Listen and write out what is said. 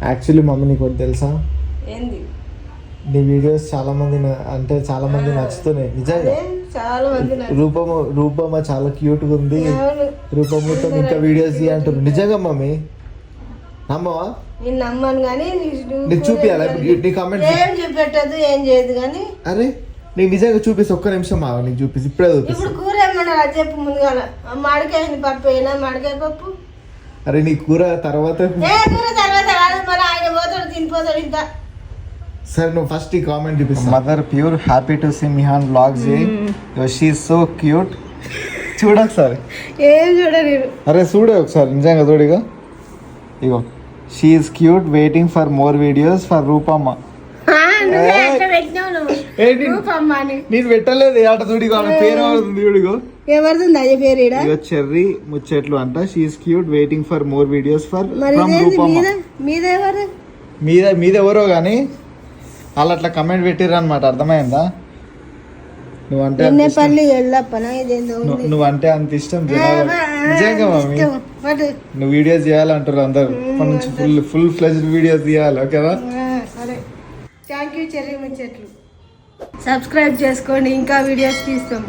Actually mummy నీకు ఒకటి తెలుసా, ఏంది నీ వీడియోస్ చాలా మంది నచ్చుతున్నాయి నిజంగా. చాలా మంది రూపమ్మ చాలా క్యూట్ గా ఉంది, రూపమ్మతో ఇంకా వీడియోస్ అంటారు. నిజంగా మమ్మీ నమ్మవా? నేను నమ్మను కానీ నీకు చూపియాలా నీ కామెంట్? ఏం చూపెట్టదు, ఏం చేయదు కానీ. అరే నీకు నిజంగా చూపిస్తే ఒక్క నిమిషం ఆగు, నీకు చూపిస్తే ఇప్పుడే చూపిస్తా. ఇప్పుడు కూర ఏమన్నా చెప్పు ముందుగా, మామిడికాయ పప్పు అయినా మామిడికాయ పప్పు. అరే నీ కూర తర్వాత కూర తర్వాత రాదు, మరి ఆయన పోతాడు తినిపోతాడు ఇంకా. సరే నువ్వు ఫస్ట్ ఈ కామెంట్ చూపిస్తా. Mother pure happy to see Mihan vlogs, she is so cute. చూడ ఒకసారి. ఏం చూడ నేను. అరే చూడే ఒకసారి, నిజంగా చూడిగా. ఇగో she is cute waiting for more videos for Roopamma. నేను పెట్టలేదు ఆట చూడిగో, పేరు అవుతుంది చూడిగో. ఎవరిది అయ్యే పేరు? ఇగో చెర్రీ ముచ్చట్లు అంట. She is cute waiting for more videos for from Roopamma. మీద ఎవరో కానీ వాళ్ళు అట్లా కమెంట్ పెట్టిర్రు అనమాట. అర్థమైందా? నువ్వంటే నువ్వంటే అంత ఇష్టం జనాలు. నిజంగా మమ్మీ నువ్వు వీడియోస్ చేయాలంటారు అందరు. ఇప్పటి నుంచి ఫుల్ ఫ్లెజ్డ్ వీడియోస్ తీయాలి, ఓకేనా? థ్యాంక్ యూ చెర్రీ ముచ్చట్లు. సబ్స్క్రైబ్ చేసుకోండి, ఇంకా వీడియోస్ తీస్తాం.